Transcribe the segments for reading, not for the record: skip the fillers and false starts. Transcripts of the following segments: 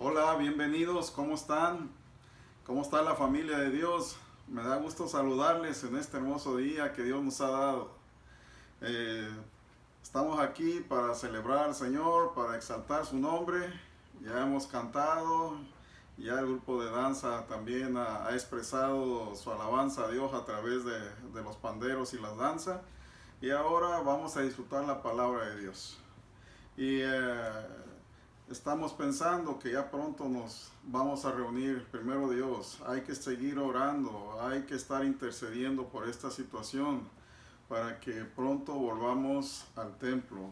Hola, bienvenidos, ¿cómo están? ¿Cómo está la familia de Dios? Me da gusto saludarles en este hermoso día que Dios nos ha dado. Eh, Estamos aquí para celebrar al Señor, para exaltar su nombre. Ya hemos cantado, ya el grupo de danza también ha expresado su alabanza a Dios a través de los panderos y las danzas. Y ahora vamos a disfrutar la palabra de Dios. Y estamos pensando que ya pronto nos vamos a reunir, primero Dios. Hay que seguir orando, hay que estar intercediendo por esta situación para que pronto volvamos al templo.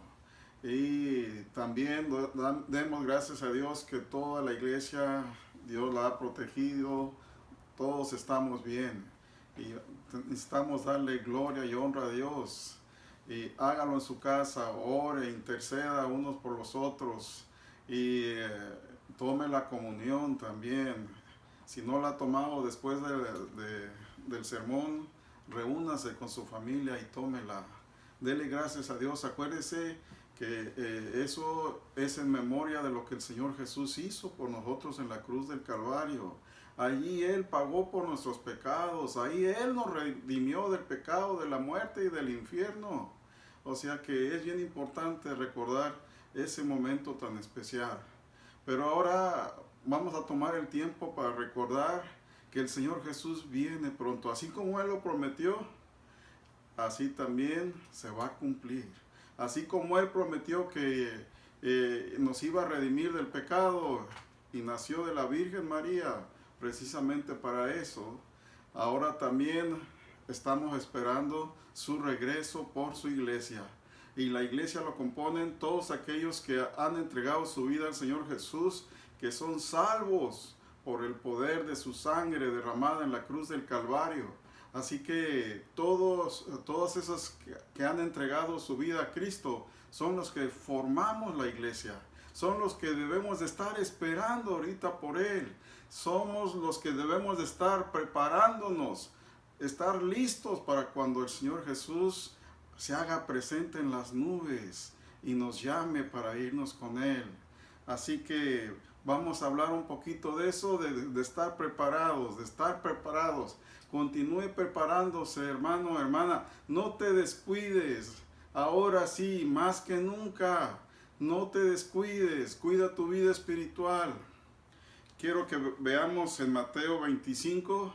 Y también demos gracias a Dios que toda la iglesia, Dios la ha protegido, todos estamos bien. Y necesitamos darle gloria y honra a Dios. Y hágalo en su casa, ore, interceda unos por los otros y tome la comunión también. Si no la ha tomado después del sermón, reúnase con su familia y tómela. Dele gracias a Dios. Acuérdese que eso es en memoria de lo que el Señor Jesús hizo por nosotros en la cruz del Calvario. Allí Él pagó por nuestros pecados, ahí Él nos redimió del pecado, de la muerte y del infierno. O sea que es bien importante recordar ese momento tan especial. Pero ahora vamos a tomar el tiempo para recordar que el Señor Jesús viene pronto. Así como Él lo prometió, así también se va a cumplir. Así como Él prometió que nos iba a redimir del pecado y nació de la Virgen María precisamente para eso, ahora también estamos esperando su regreso por su iglesia. Y la iglesia lo componen todos aquellos que han entregado su vida al Señor Jesús, que son salvos por el poder de su sangre derramada en la cruz del Calvario. Así que todos esos que han entregado su vida a Cristo son los que formamos la iglesia. Son los que debemos de estar esperando ahorita por Él. Somos los que debemos de estar preparándonos, estar listos para cuando el Señor Jesús se haga presente en las nubes y nos llame para irnos con Él. Así que vamos a hablar un poquito de eso, de estar preparados, de estar preparados. Continúe preparándose, hermano, hermana. No te descuides. Ahora sí, más que nunca, no te descuides. Cuida tu vida espiritual. Quiero que veamos en Mateo 25,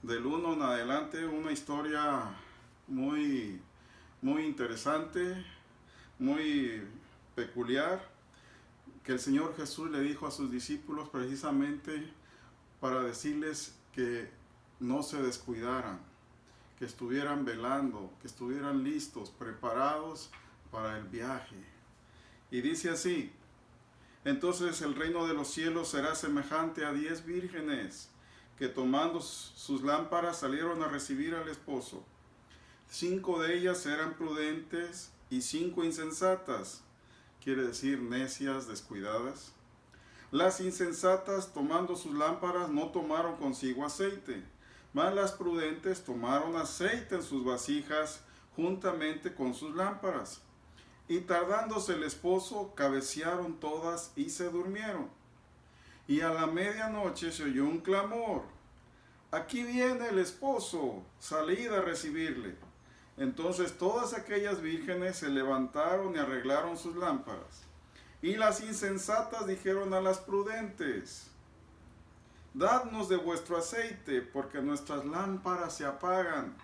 del 1 en adelante, una historia muy, muy interesante, muy peculiar, que el Señor Jesús le dijo a sus discípulos precisamente para decirles que no se descuidaran, que estuvieran velando, que estuvieran listos, preparados para el viaje. Y dice así: entonces el reino de los cielos será semejante a 10 vírgenes que tomando sus lámparas salieron a recibir al esposo. 5 de ellas eran prudentes y 5 insensatas, quiere decir necias, descuidadas. Las insensatas, tomando sus lámparas, no tomaron consigo aceite, mas las prudentes tomaron aceite en sus vasijas juntamente con sus lámparas. Y tardándose el esposo, cabecearon todas y se durmieron. Y a la medianoche se oyó un clamor: aquí viene el esposo, salid a recibirle. Entonces todas aquellas vírgenes se levantaron y arreglaron sus lámparas. Y las insensatas dijeron a las prudentes: dadnos de vuestro aceite, porque nuestras lámparas se apagan.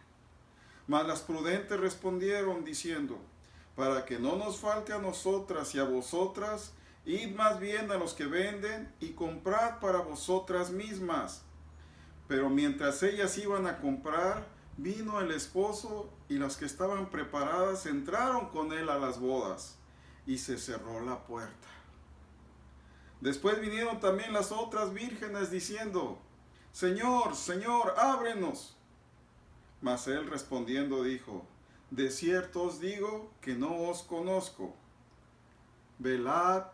Mas las prudentes respondieron diciendo: para que no nos falte a nosotras y a vosotras, id más bien a los que venden y comprad para vosotras mismas. Pero mientras ellas iban a comprar, vino el esposo, y las que estaban preparadas entraron con él a las bodas, y se cerró la puerta. Después vinieron también las otras vírgenes diciendo: Señor, Señor, ábrenos. Mas él respondiendo dijo: de cierto os digo que no os conozco. Velad,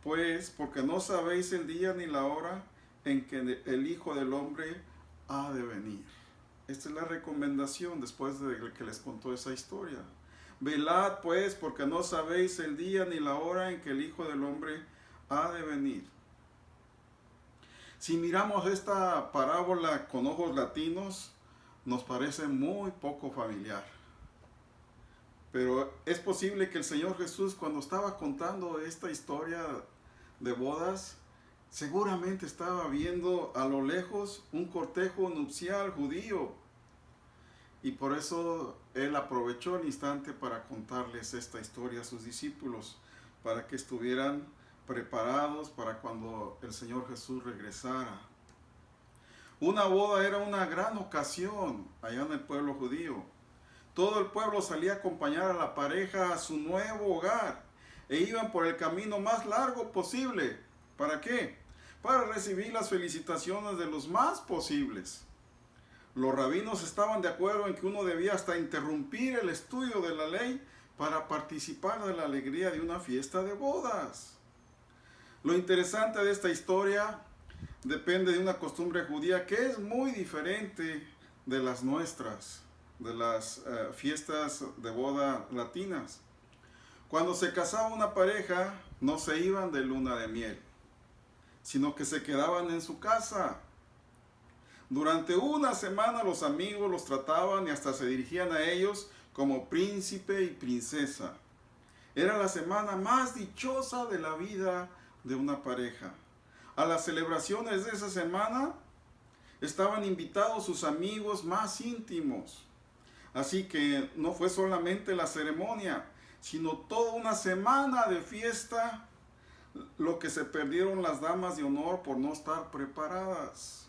pues, porque no sabéis el día ni la hora en que el Hijo del Hombre ha de venir. Esta es la recomendación después de que les contó esa historia. Velad, pues, porque no sabéis el día ni la hora en que el Hijo del Hombre ha de venir. Si miramos esta parábola con ojos latinos, nos parece muy poco familiar. Pero es posible que el Señor Jesús, cuando estaba contando esta historia de bodas, seguramente estaba viendo a lo lejos un cortejo nupcial judío. Y por eso Él aprovechó el instante para contarles esta historia a sus discípulos, para que estuvieran preparados para cuando el Señor Jesús regresara. Una boda era una gran ocasión allá en el pueblo judío. Todo el pueblo salía a acompañar a la pareja a su nuevo hogar e iban por el camino más largo posible. ¿Para qué? Para recibir las felicitaciones de los más posibles. Los rabinos estaban de acuerdo en que uno debía hasta interrumpir el estudio de la ley para participar de la alegría de una fiesta de bodas. Lo interesante de esta historia depende de una costumbre judía que es muy diferente de las nuestras, de las fiestas de boda latinas. Cuando se casaba una pareja, no se iban de luna de miel, sino que se quedaban en su casa. Durante una semana los amigos los trataban y hasta se dirigían a ellos como príncipe y princesa. Era la semana más dichosa de la vida de una pareja. A las celebraciones de esa semana estaban invitados sus amigos más íntimos. Así que no fue solamente la ceremonia, sino toda una semana de fiesta, lo que se perdieron las damas de honor por no estar preparadas.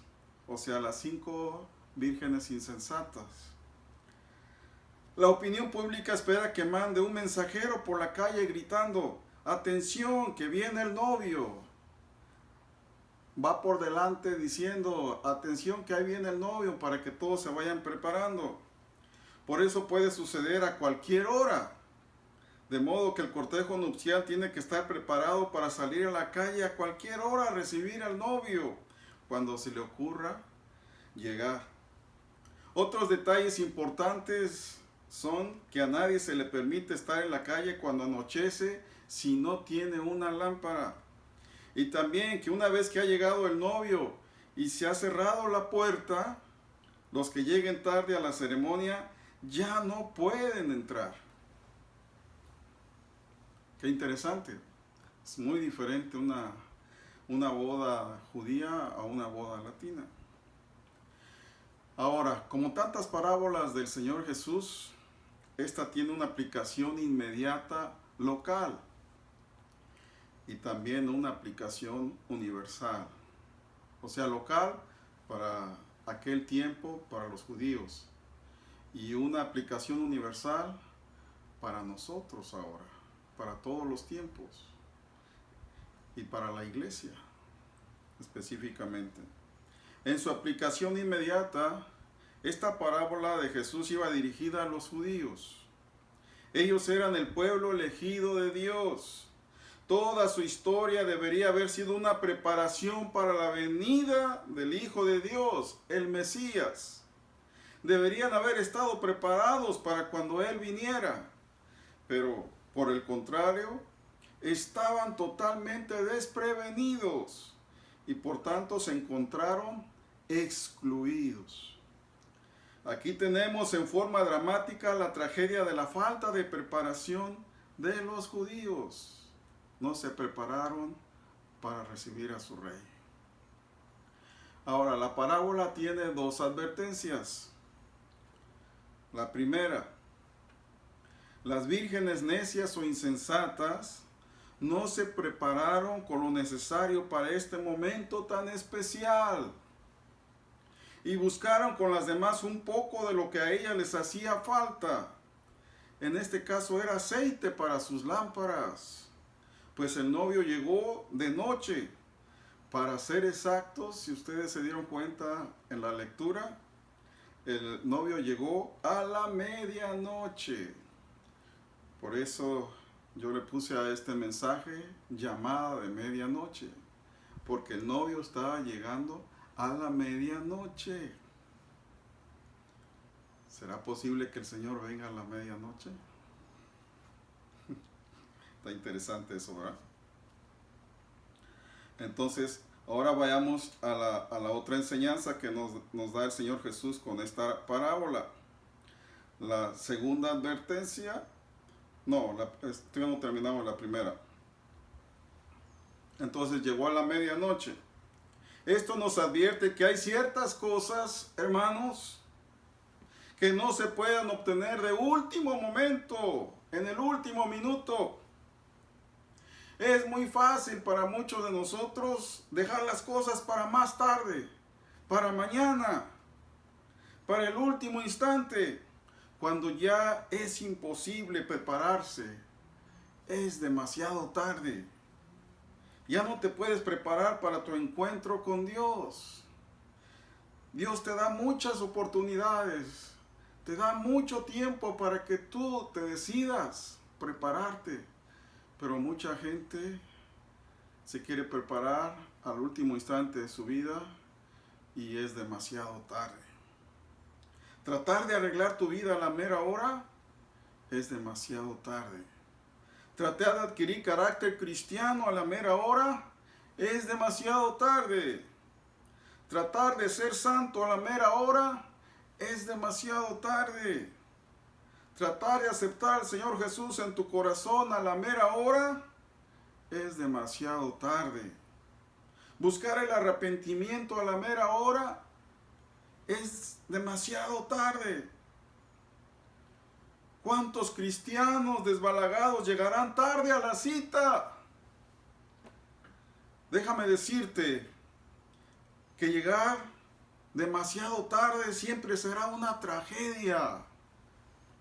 O sea, las 5 vírgenes insensatas. La opinión pública espera que mande un mensajero por la calle gritando: ¡atención, que viene el novio! Va por delante diciendo: atención, que ahí viene el novio, para que todos se vayan preparando. Por eso puede suceder a cualquier hora. De modo que el cortejo nupcial tiene que estar preparado para salir a la calle a cualquier hora a recibir al novio, cuando se le ocurra llegar. Otros detalles importantes son que a nadie se le permite estar en la calle cuando anochece si no tiene una lámpara. Y también que una vez que ha llegado el novio y se ha cerrado la puerta, los que lleguen tarde a la ceremonia ya no pueden entrar. Qué interesante. Es muy diferente una boda judía a una boda latina. Ahora, como tantas parábolas del Señor Jesús, esta tiene una aplicación inmediata local y también una aplicación universal. O sea, local para aquel tiempo, para los judíos, y una aplicación universal para nosotros ahora, para todos los tiempos, y para la iglesia específicamente. En su aplicación inmediata, esta parábola de Jesús iba dirigida a los judíos. Ellos eran el pueblo elegido de Dios. Toda su historia debería haber sido una preparación para la venida del Hijo de Dios, el Mesías. Deberían haber estado preparados para cuando Él viniera. Pero, por el contrario, estaban totalmente desprevenidos y por tanto se encontraron excluidos. Aquí tenemos en forma dramática la tragedia de la falta de preparación de los judíos. No se prepararon para recibir a su rey. Ahora, la parábola tiene 2 advertencias. La primera: las vírgenes necias o insensatas no se prepararon con lo necesario para este momento tan especial y buscaron con las demás un poco de lo que a ellas les hacía falta. En este caso era aceite para sus lámparas, pues el novio llegó de noche. Para ser exactos, si ustedes se dieron cuenta en la lectura, el novio llegó a la medianoche. Por eso yo le puse a este mensaje llamada de medianoche, porque el novio estaba llegando a la medianoche. ¿Será posible que el Señor venga a la medianoche? Está interesante eso, ¿verdad? Entonces, Ahora vayamos a la otra enseñanza que nos da el Señor Jesús con esta parábola. La segunda advertencia, todavía no terminamos la primera. Entonces llegó a la medianoche. Esto nos advierte que hay ciertas cosas, hermanos, que no se pueden obtener de último momento, en el último minuto. Es muy fácil para muchos de nosotros dejar las cosas para más tarde, para mañana, para el último instante, cuando ya es imposible prepararse. Es demasiado tarde. Ya no te puedes preparar para tu encuentro con Dios. Dios te da muchas oportunidades, te da mucho tiempo para que tú te decidas prepararte. Pero mucha gente se quiere preparar al último instante de su vida y es demasiado tarde. Tratar de arreglar tu vida a la mera hora es demasiado tarde. Tratar de adquirir carácter cristiano a la mera hora es demasiado tarde. Tratar de ser santo a la mera hora es demasiado tarde. Tratar de aceptar al Señor Jesús en tu corazón a la mera hora es demasiado tarde. Buscar el arrepentimiento a la mera hora es demasiado tarde. ¿Cuántos cristianos desbalagados llegarán tarde a la cita? Déjame decirte que llegar demasiado tarde siempre será una tragedia.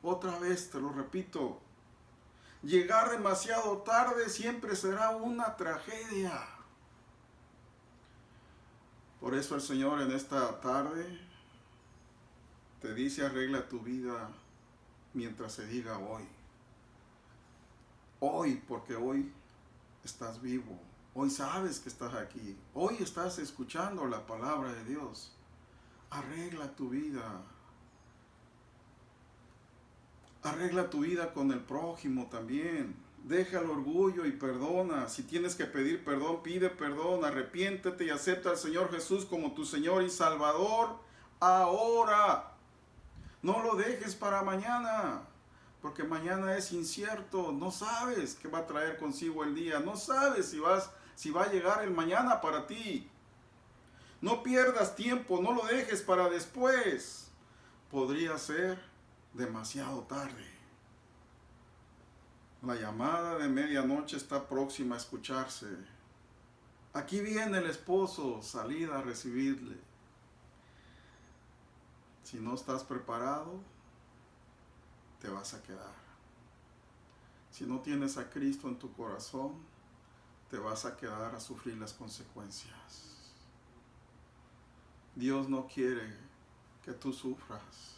Otra vez te lo repito, llegar demasiado tarde siempre será una tragedia. Por eso el Señor en esta tarde te dice: arregla tu vida mientras se diga hoy. Hoy, porque hoy estás vivo. Hoy sabes que estás aquí. Hoy estás escuchando la palabra de Dios. Arregla tu vida. Arregla tu vida con el prójimo también. Deja el orgullo y perdona. Si tienes que pedir perdón, pide perdón. Arrepiéntete y acepta al Señor Jesús como tu Señor y Salvador ahora. No lo dejes para mañana, porque mañana es incierto. No sabes qué va a traer consigo el día. No sabes si va a llegar el mañana para ti. No pierdas tiempo, no lo dejes para después. Podría ser demasiado tarde. La llamada de medianoche está próxima a escucharse. Aquí viene el esposo, salid a recibirle. Si no estás preparado, te vas a quedar. Si no tienes a Cristo en tu corazón, te vas a quedar a sufrir las consecuencias. Dios no quiere que tú sufras.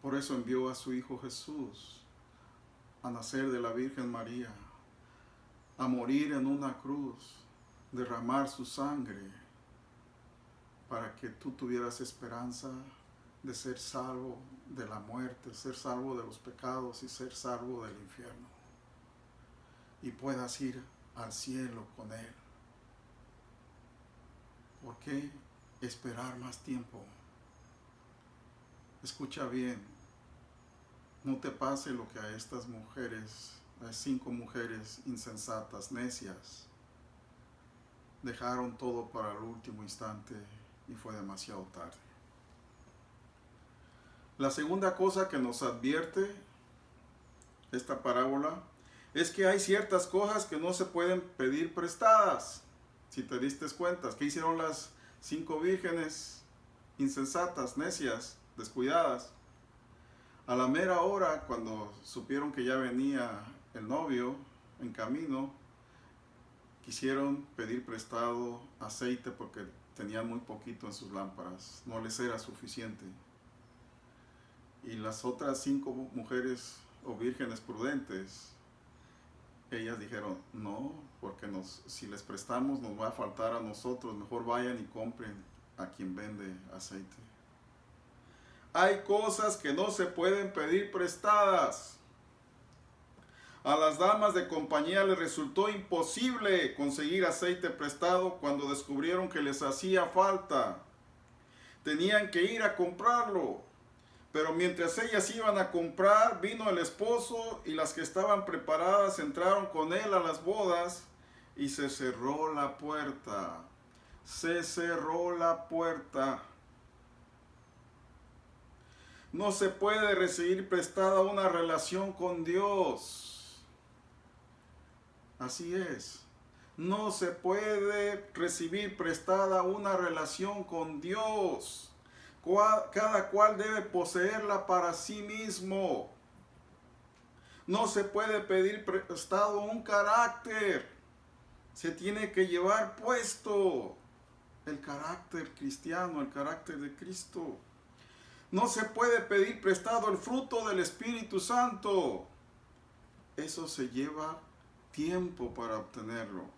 Por eso envió a su Hijo Jesús a nacer de la Virgen María, a morir en una cruz, derramar su sangre, para que tú tuvieras esperanza de ser salvo de la muerte, ser salvo de los pecados y ser salvo del infierno. Y puedas ir al cielo con Él. ¿Por qué esperar más tiempo? Escucha bien, no te pase lo que a estas mujeres, a 5 mujeres insensatas, necias, dejaron todo para el último instante y fue demasiado tarde. La segunda cosa que nos advierte esta parábola es que hay ciertas cosas que no se pueden pedir prestadas. Si te diste cuenta, ¿qué hicieron las 5 vírgenes insensatas, necias, descuidadas? A la mera hora, cuando supieron que ya venía el novio en camino, quisieron pedir prestado aceite porque tenían muy poquito en sus lámparas, no les era suficiente. Y las otras 5 mujeres o vírgenes prudentes, ellas dijeron: no, porque si les prestamos nos va a faltar a nosotros, mejor vayan y compren a quien vende aceite. Hay cosas que no se pueden pedir prestadas. A las damas de compañía les resultó imposible conseguir aceite prestado cuando descubrieron que les hacía falta. Tenían que ir a comprarlo. Pero mientras ellas iban a comprar, vino el esposo y las que estaban preparadas entraron con él a las bodas y se cerró la puerta. Se cerró la puerta. No se puede recibir prestada una relación con Dios. Así es. No se puede recibir prestada una relación con Dios. Cada cual debe poseerla para sí mismo. No se puede pedir prestado un carácter. Se tiene que llevar puesto el carácter cristiano, el carácter de Cristo. No se puede pedir prestado el fruto del Espíritu Santo. Eso se lleva tiempo para obtenerlo.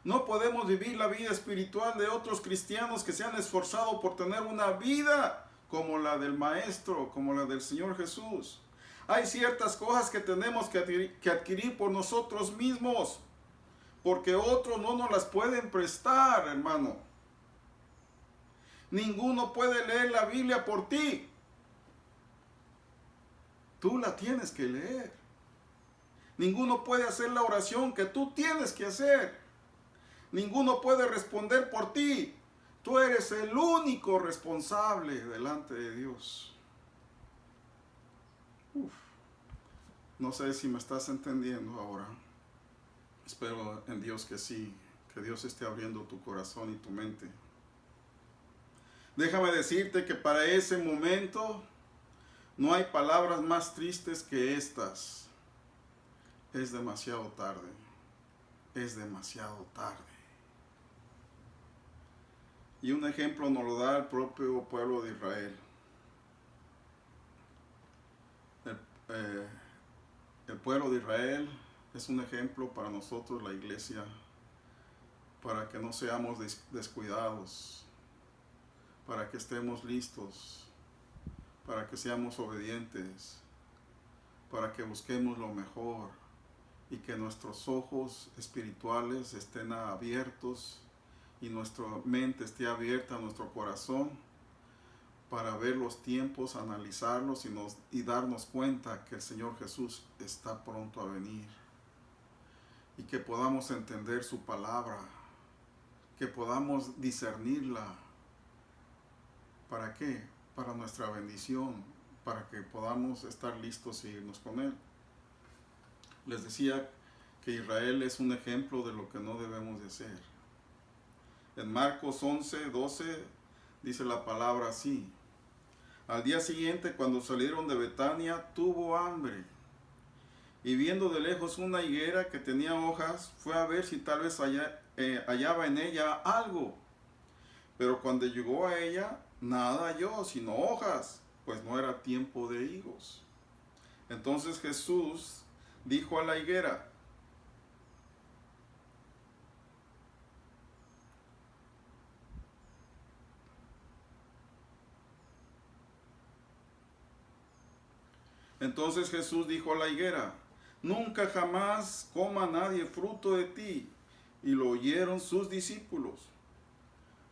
No podemos vivir la vida espiritual de otros cristianos que se han esforzado por tener una vida como la del Maestro, como la del Señor Jesús. Hay ciertas cosas que tenemos que adquirir por nosotros mismos, porque otros no nos las pueden prestar, hermano. Ninguno puede leer la Biblia por ti. Tú la tienes que leer. Ninguno puede hacer la oración que tú tienes que hacer. Ninguno puede responder por ti. Tú eres el único responsable delante de Dios. No sé si me estás entendiendo ahora. Espero en Dios que sí, que Dios esté abriendo tu corazón y tu mente. Déjame decirte que para ese momento no hay palabras más tristes que estas. Es demasiado tarde. Es demasiado tarde. Y un ejemplo nos lo da el propio pueblo de Israel. El pueblo de Israel es un ejemplo para nosotros, la iglesia, para que no seamos descuidados, para que estemos listos, para que seamos obedientes, para que busquemos lo mejor y que nuestros ojos espirituales estén abiertos y nuestra mente esté abierta, nuestro corazón, para ver los tiempos, analizarlos y darnos cuenta que el Señor Jesús está pronto a venir. Y que podamos entender su palabra, que podamos discernirla. ¿Para qué? Para nuestra bendición, para que podamos estar listos y irnos con Él. Les decía que Israel es un ejemplo de lo que no debemos de hacer. En Marcos 11:12 dice la palabra así: al día siguiente, cuando salieron de Betania, tuvo hambre. Y viendo de lejos una higuera que tenía hojas, fue a ver si tal vez hallaba en ella algo. Pero cuando llegó a ella, nada halló, sino hojas, pues no era tiempo de higos. Entonces Jesús dijo a la higuera: nunca jamás coma nadie fruto de ti. Y lo oyeron sus discípulos.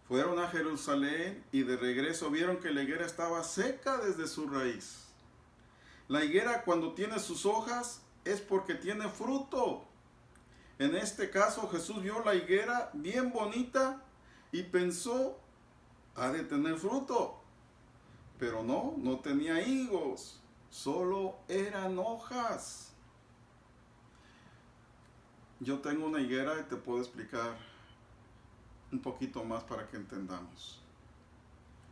Fueron a Jerusalén y de regreso vieron que la higuera estaba seca desde su raíz. La higuera, cuando tiene sus hojas, es porque tiene fruto. En este caso Jesús vio la higuera bien bonita y pensó: ha de tener fruto. Pero no tenía higos. Solo eran hojas. Yo tengo una higuera y te puedo explicar un poquito más para que entendamos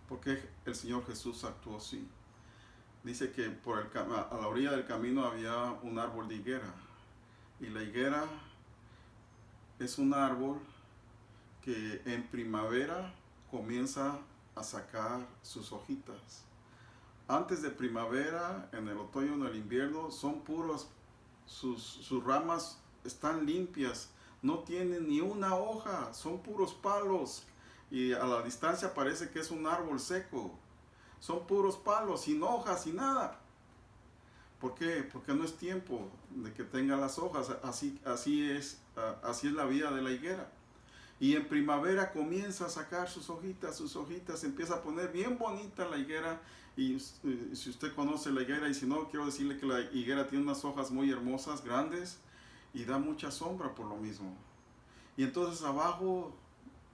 por qué el Señor Jesús actuó así. Dice que a la orilla del camino había un árbol de higuera. Y la higuera es un árbol que en primavera comienza a sacar sus hojitas. Antes de primavera, en el otoño, en el invierno, son puros, sus ramas están limpias, no tienen ni una hoja, son puros palos, y a la distancia parece que es un árbol seco. Son puros palos, sin hojas, sin nada. ¿Por qué? Porque no es tiempo de que tenga las hojas. Así es la vida de la higuera. Y en primavera comienza a sacar sus hojitas, empieza a poner bien bonita la higuera. Y si usted conoce la higuera, y si no, quiero decirle que la higuera tiene unas hojas muy hermosas, grandes, y da mucha sombra por lo mismo. Y entonces abajo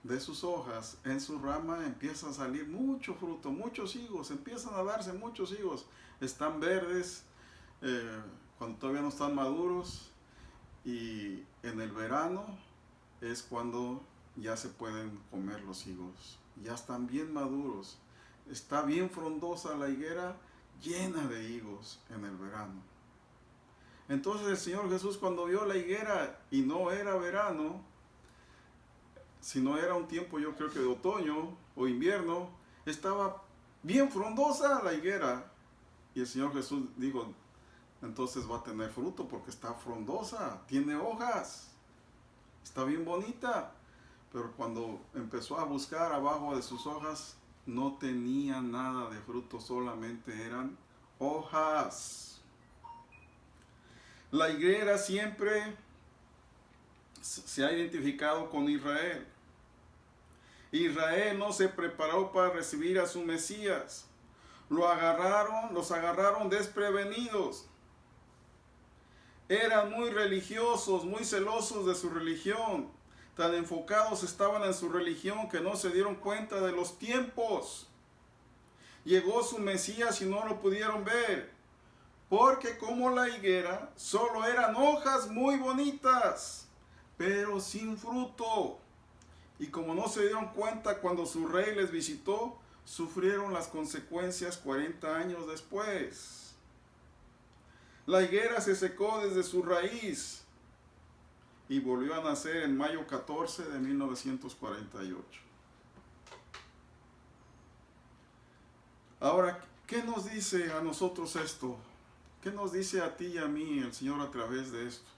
de sus hojas, en su rama, empieza a salir mucho fruto, muchos higos, empiezan a darse muchos higos. Están verdes cuando todavía no están maduros, y en el verano es cuando ya se pueden comer los higos. Ya están bien maduros. Está bien frondosa la higuera, llena de higos en el verano. Entonces el Señor Jesús, cuando vio la higuera, y no era verano, sino era un tiempo, yo creo que de otoño o invierno, estaba bien frondosa la higuera. Y el Señor Jesús dijo, entonces va a tener fruto porque está frondosa, tiene hojas, está bien bonita. Pero cuando empezó a buscar abajo de sus hojas, no tenía nada de fruto, solamente eran hojas. La higuera siempre se ha identificado con Israel. Israel no se preparó para recibir a su Mesías. Los agarraron desprevenidos. Eran muy religiosos, muy celosos de su religión. Tan enfocados estaban en su religión que no se dieron cuenta de los tiempos. Llegó su Mesías y no lo pudieron ver, porque como la higuera, solo eran hojas muy bonitas, pero sin fruto. Y como no se dieron cuenta cuando su rey les visitó, sufrieron las consecuencias 40 años después. La higuera se secó desde su raíz y volvió a nacer en mayo 14 de 1948. Ahora, ¿qué nos dice a nosotros esto? ¿Qué nos dice a ti y a mí el Señor a través de esto?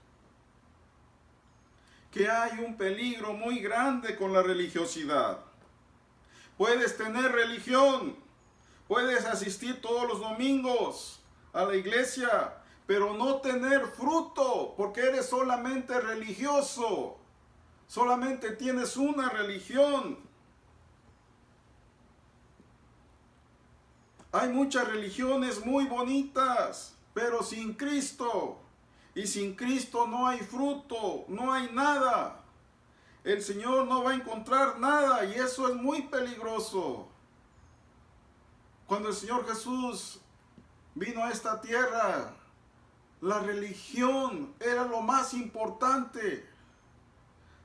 Que hay un peligro muy grande con la religiosidad. Puedes tener religión, puedes asistir todos los domingos a la iglesia, pero no tener fruto, porque eres solamente religioso. Solamente tienes una religión. Hay muchas religiones muy bonitas, pero sin Cristo. Y sin Cristo no hay fruto, no hay nada. El Señor no va a encontrar nada, y eso es muy peligroso. Cuando el Señor Jesús vino a esta tierra, la religión era lo más importante.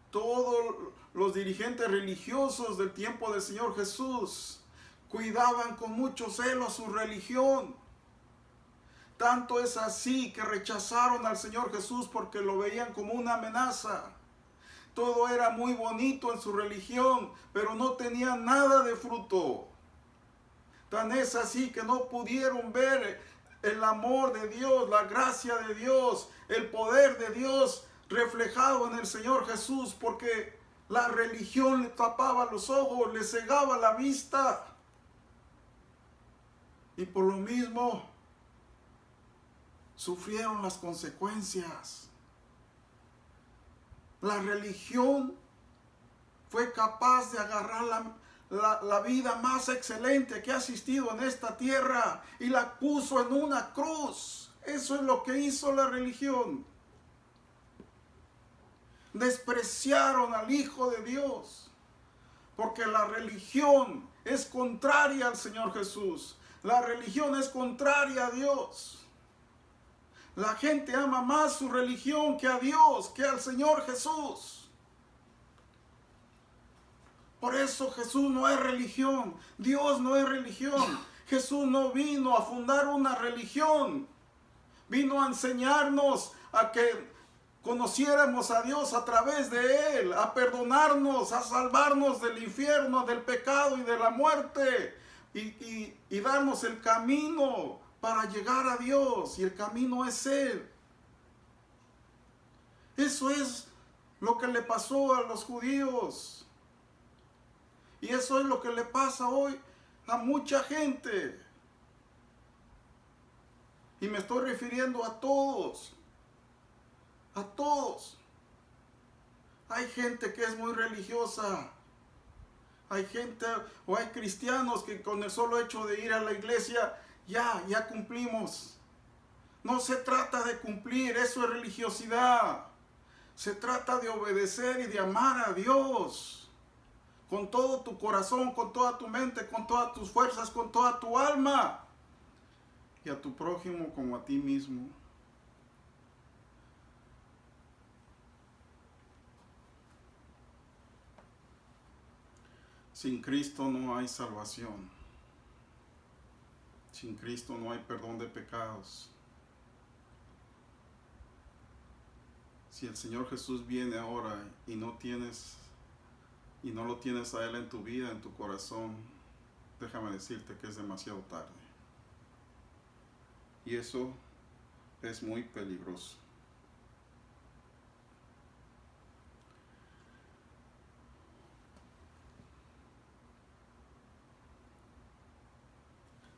Todos los dirigentes religiosos del tiempo del Señor Jesús cuidaban con mucho celo su religión. Tanto es así que rechazaron al Señor Jesús porque lo veían como una amenaza. Todo era muy bonito en su religión, pero no tenía nada de fruto. Tan es así que no pudieron ver el amor de Dios, la gracia de Dios, el poder de Dios reflejado en el Señor Jesús, porque la religión le tapaba los ojos, le cegaba la vista. Y por lo mismo sufrieron las consecuencias. La religión fue capaz de agarrar la vida más excelente que ha existido en esta tierra y la puso en una cruz. Eso es lo que hizo la religión. Despreciaron al Hijo de Dios, porque la religión es contraria al Señor Jesús. La religión es contraria a Dios. La gente ama más su religión que a Dios, que al Señor Jesús. Por eso Jesús no es religión, Dios no es religión. Jesús no vino a fundar una religión, vino a enseñarnos a que conociéramos a Dios a través de Él, a perdonarnos, a salvarnos del infierno, del pecado y de la muerte, y darnos el camino para llegar a Dios, y el camino es Él. Eso es lo que le pasó a los judíos. Y eso es lo que le pasa hoy a mucha gente. Y me estoy refiriendo a todos. A todos. Hay gente que es muy religiosa. Hay gente o hay cristianos que con el solo hecho de ir a la iglesia ya cumplimos. No se trata de cumplir, eso es religiosidad. Se trata de obedecer y de amar a Dios. Con todo tu corazón, con toda tu mente, con todas tus fuerzas, con toda tu alma. Y a tu prójimo como a ti mismo. Sin Cristo no hay salvación. Sin Cristo no hay perdón de pecados. Si el Señor Jesús viene ahora y no lo tienes a Él en tu vida, en tu corazón, déjame decirte que es demasiado tarde. Y eso es muy peligroso.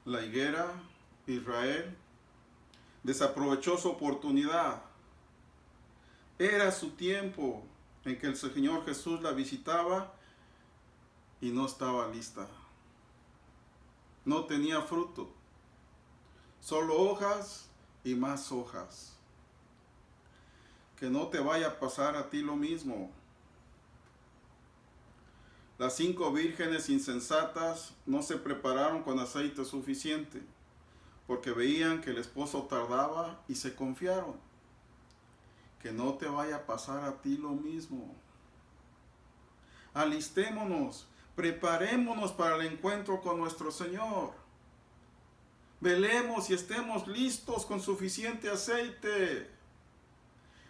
La higuera, Israel, desaprovechó su oportunidad. Era su tiempo en que el Señor Jesús la visitaba y no estaba lista. No tenía fruto, solo hojas y más hojas. Que no te vaya a pasar a ti lo mismo. Las 5 vírgenes insensatas no se prepararon con aceite suficiente, porque veían que el esposo tardaba y se confiaron. Que no te vaya a pasar a ti lo mismo. Alistémonos, preparémonos para el encuentro con nuestro Señor. Velemos y estemos listos con suficiente aceite.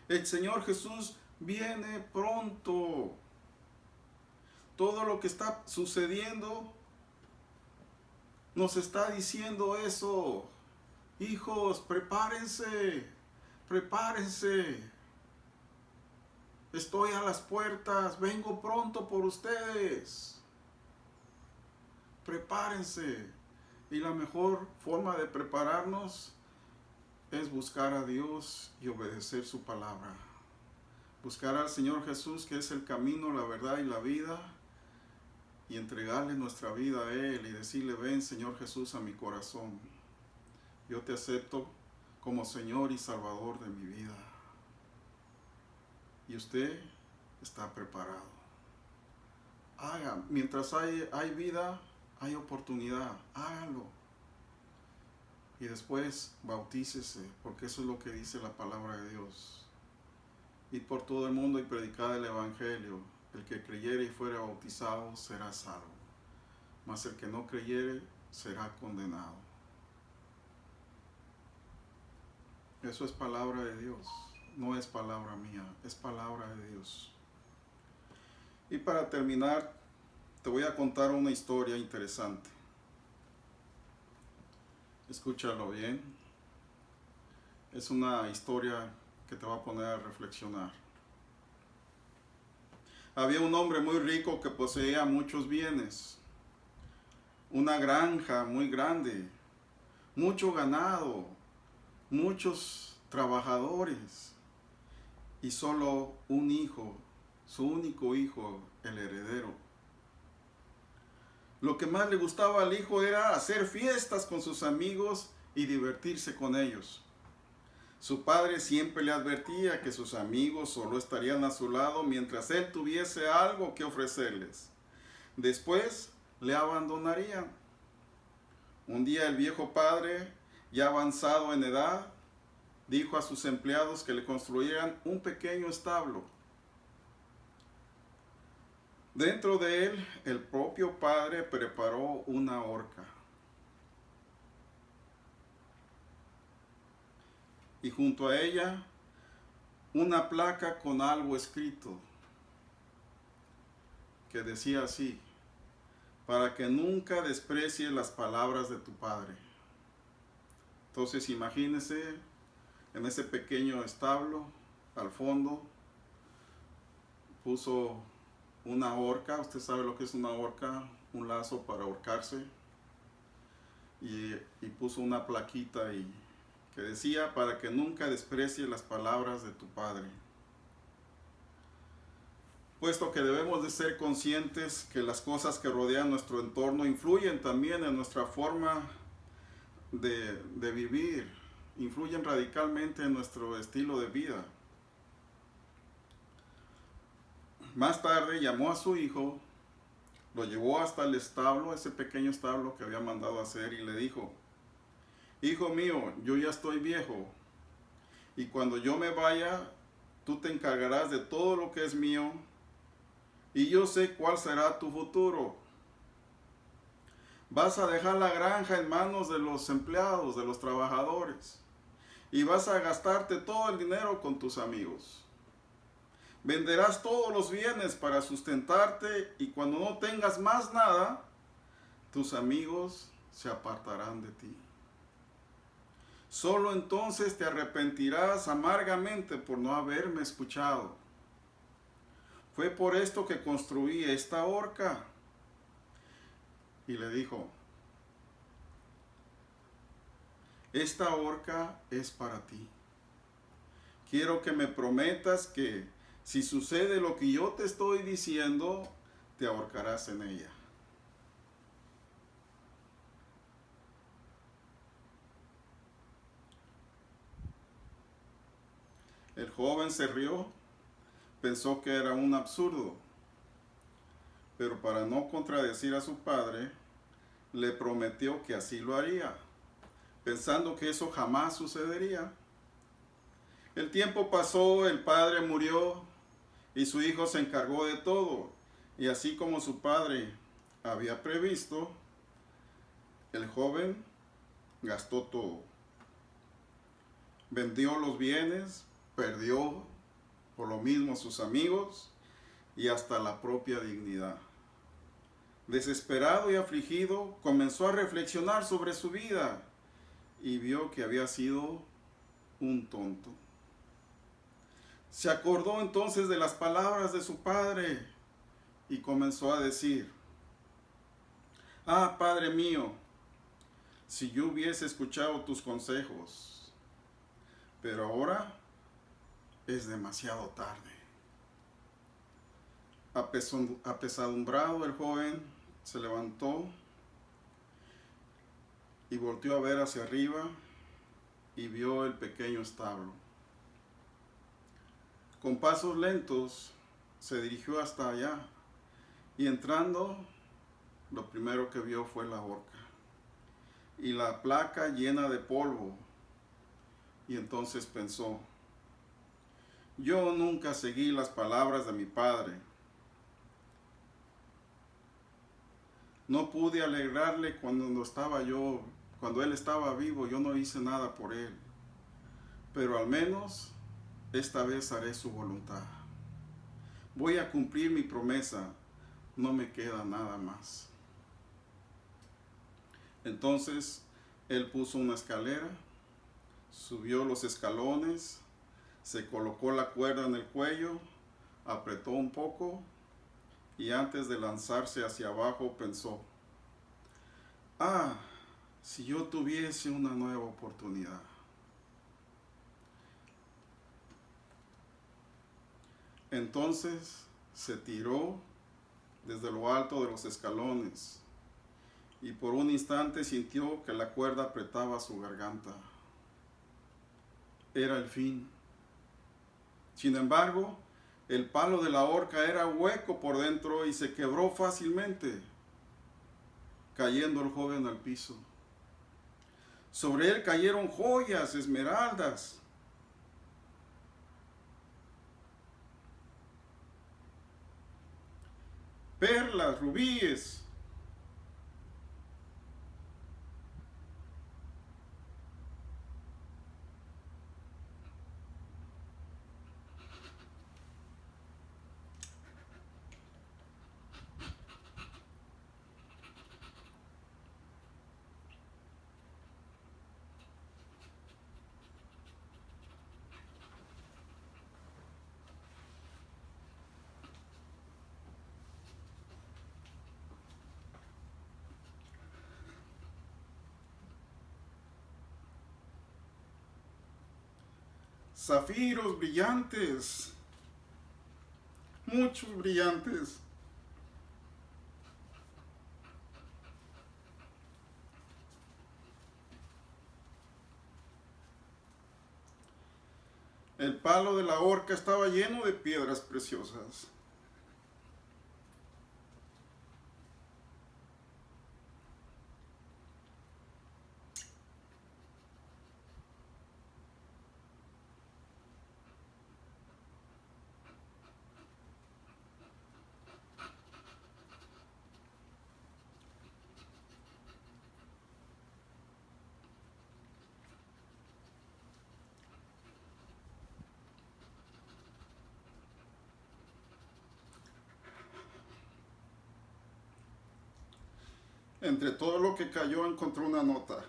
El Señor Jesús viene pronto. Todo lo que está sucediendo nos está diciendo eso. Hijos, prepárense, prepárense. Estoy a las puertas, vengo pronto por ustedes. Prepárense. Y la mejor forma de prepararnos es buscar a Dios y obedecer su palabra. Buscar al Señor Jesús, que es el camino, la verdad y la vida, y entregarle nuestra vida a Él y decirle: ven, Señor Jesús, a mi corazón. Yo te acepto como Señor y Salvador de mi vida. Y usted está preparado. Haga, mientras hay vida, hay oportunidad. Hágalo. Y después bautícese, porque eso es lo que dice la palabra de Dios. Id por todo el mundo y predicad el Evangelio. El que creyere y fuere bautizado será salvo, mas el que no creyere será condenado. Eso es palabra de Dios, no es palabra mía, es palabra de Dios. Y para terminar, te voy a contar una historia interesante. Escúchalo bien. Es una historia que te va a poner a reflexionar. Había un hombre muy rico que poseía muchos bienes, una granja muy grande, mucho ganado, muchos trabajadores y solo un hijo, su único hijo, el heredero. Lo que más le gustaba al hijo era hacer fiestas con sus amigos y divertirse con ellos. Su padre siempre le advertía que sus amigos solo estarían a su lado mientras él tuviese algo que ofrecerles. Después le abandonarían. Un día el viejo padre, ya avanzado en edad, dijo a sus empleados que le construyeran un pequeño establo. Dentro de él, el propio padre preparó una horca. Y junto a ella, una placa con algo escrito que decía así: para que nunca desprecies las palabras de tu padre. Entonces imagínese en ese pequeño establo, al fondo, puso una horca. Usted sabe lo que es una horca, un lazo para ahorcarse. Y puso una plaquita y que decía, para que nunca desprecies las palabras de tu Padre. Puesto que debemos de ser conscientes que las cosas que rodean nuestro entorno influyen también en nuestra forma de vivir, influyen radicalmente en nuestro estilo de vida. Más tarde llamó a su hijo, lo llevó hasta el establo, ese pequeño establo que había mandado hacer, y le dijo, hijo mío, yo ya estoy viejo, y cuando yo me vaya, tú te encargarás de todo lo que es mío, y yo sé cuál será tu futuro. Vas a dejar la granja en manos de los empleados, de los trabajadores, y vas a gastarte todo el dinero con tus amigos. Venderás todos los bienes para sustentarte, y cuando no tengas más nada, tus amigos se apartarán de ti. Solo entonces te arrepentirás amargamente por no haberme escuchado. Fue por esto que construí esta horca. Y le dijo, esta horca es para ti. Quiero que me prometas que si sucede lo que yo te estoy diciendo, te ahorcarás en ella. El joven se rió, pensó que era un absurdo, pero para no contradecir a su padre, le prometió que así lo haría, pensando que eso jamás sucedería. El tiempo pasó, el padre murió y su hijo se encargó de todo, y así como su padre había previsto, el joven gastó todo. Vendió los bienes, perdió por lo mismo sus amigos y hasta la propia dignidad. Desesperado y afligido, comenzó a reflexionar sobre su vida y vio que había sido un tonto. Se acordó entonces de las palabras de su padre y comenzó a decir, ah, Padre mío, si yo hubiese escuchado tus consejos, pero ahora es demasiado tarde. Apesadumbrado, el joven se levantó y volteó a ver hacia arriba y vio el pequeño establo. Con pasos lentos se dirigió hasta allá y entrando, lo primero que vio fue la horca y la placa llena de polvo. Y entonces pensó, yo nunca seguí las palabras de mi padre. No pude alegrarle cuando él estaba vivo, yo no hice nada por él. Pero al menos esta vez haré su voluntad. Voy a cumplir mi promesa, no me queda nada más. Entonces él puso una escalera, subió los escalones, se colocó la cuerda en el cuello, apretó un poco y antes de lanzarse hacia abajo pensó, ah, si yo tuviese una nueva oportunidad. Entonces se tiró desde lo alto de los escalones y por un instante sintió que la cuerda apretaba su garganta. Era el fin. Sin embargo, el palo de la horca era hueco por dentro y se quebró fácilmente, cayendo el joven al piso. Sobre él cayeron joyas, esmeraldas, perlas, rubíes. zafiros brillantes, muchos brillantes. El palo de la horca estaba lleno de piedras preciosas. Entre todo lo que cayó encontré una nota.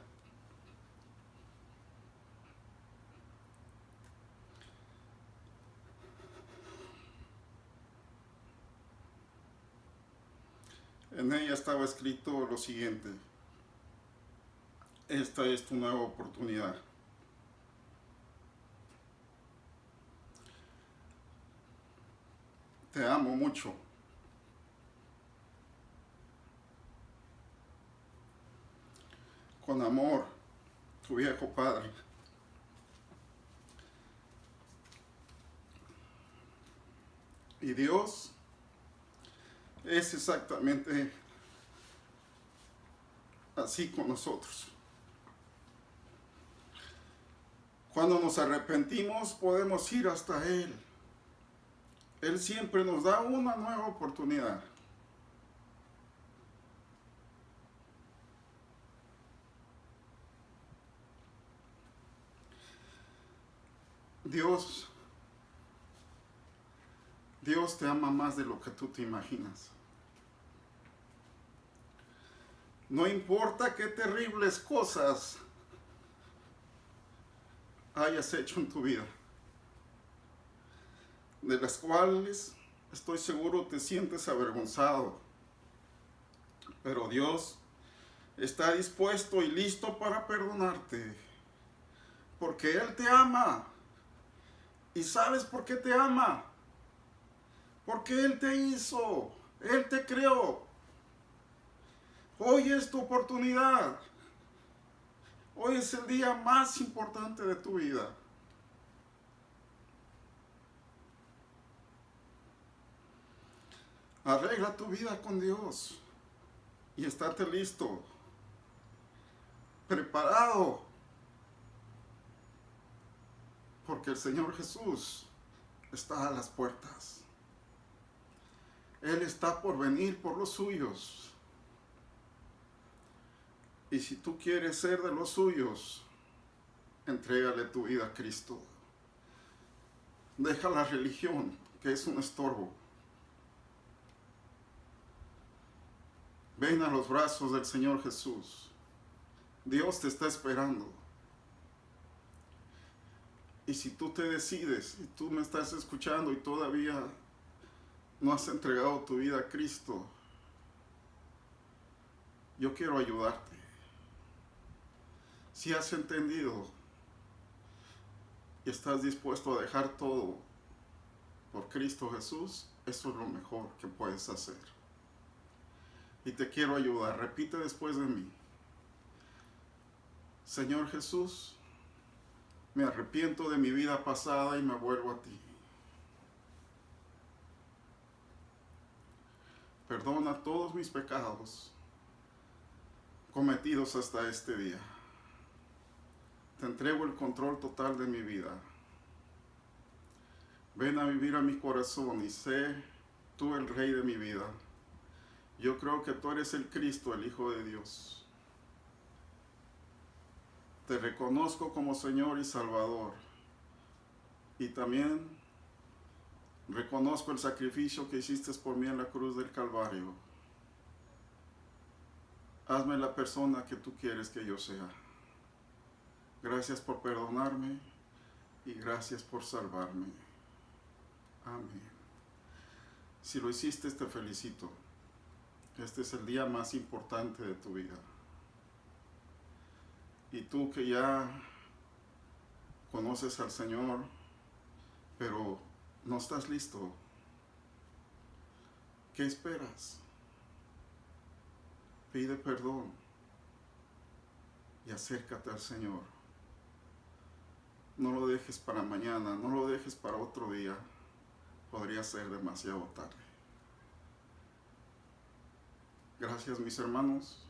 En ella estaba escrito lo siguiente: esta es tu nueva oportunidad. Te amo mucho. Con amor, tu viejo padre. Y Dios es exactamente así con nosotros. Cuando nos arrepentimos podemos ir hasta Él. Él siempre nos da una nueva oportunidad. Dios te ama más de lo que tú te imaginas. No importa qué terribles cosas hayas hecho en tu vida, de las cuales estoy seguro te sientes avergonzado, pero Dios está dispuesto y listo para perdonarte, porque Él te ama. ¿Y sabes por qué te ama? Porque Él te hizo, Él te creó. Hoy es tu oportunidad. Hoy es el día más importante de tu vida. Arregla tu vida con Dios y estate listo, preparado, porque el Señor Jesús está a las puertas. Él está por venir por los suyos. Y si tú quieres ser de los suyos, entrégale tu vida a Cristo. Deja la religión, que es un estorbo. Ven a los brazos del Señor Jesús. Dios te está esperando. Y si tú te decides, y tú me estás escuchando y todavía no has entregado tu vida a Cristo, yo quiero ayudarte. Si has entendido y estás dispuesto a dejar todo por Cristo Jesús, eso es lo mejor que puedes hacer. Y te quiero ayudar. Repite después de mí: Señor Jesús, me arrepiento de mi vida pasada y me vuelvo a ti. Perdona todos mis pecados cometidos hasta este día. Te entrego el control total de mi vida. Ven a vivir a mi corazón y sé tú el Rey de mi vida. Yo creo que tú eres el Cristo, el Hijo de Dios. Te reconozco como Señor y Salvador. Y también reconozco el sacrificio que hiciste por mí en la cruz del Calvario. Hazme la persona que tú quieres que yo sea. Gracias por perdonarme y gracias por salvarme. Amén. Si lo hiciste, te felicito. Este es el día más importante de tu vida. Y tú que ya conoces al Señor, pero no estás listo. ¿Qué esperas? Pide perdón y acércate al Señor. No lo dejes para mañana, no lo dejes para otro día. Podría ser demasiado tarde. Gracias, mis hermanos.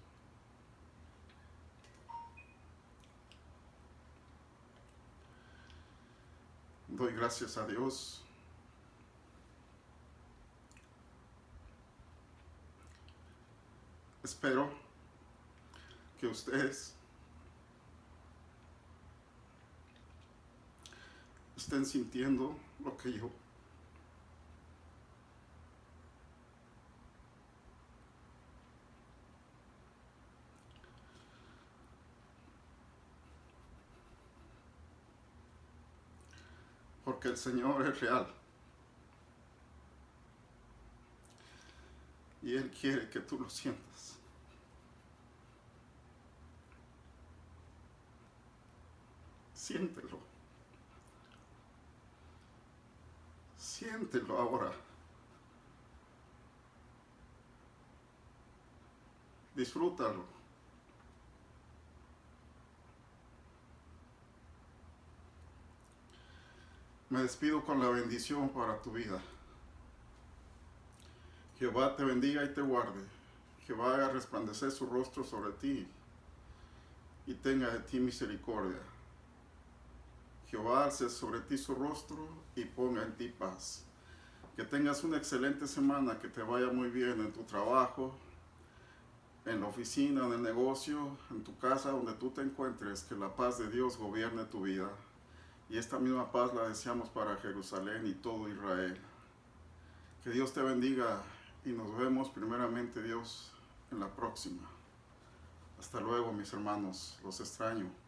Doy gracias a Dios. Espero que ustedes estén sintiendo lo que yo. Porque el Señor es real. Y Él quiere que tú lo sientas. Siéntelo. Siéntelo ahora. Disfrútalo. Me despido con la bendición para tu vida. Jehová te bendiga y te guarde. Jehová haga resplandecer su rostro sobre ti y tenga de ti misericordia. Jehová alce sobre ti su rostro y ponga en ti paz. Que tengas una excelente semana, que te vaya muy bien en tu trabajo, en la oficina, en el negocio, en tu casa, donde tú te encuentres. Que la paz de Dios gobierne tu vida. Y esta misma paz la deseamos para Jerusalén y todo Israel. Que Dios te bendiga y nos vemos primeramente, Dios, en la próxima. Hasta luego, mis hermanos, los extraño.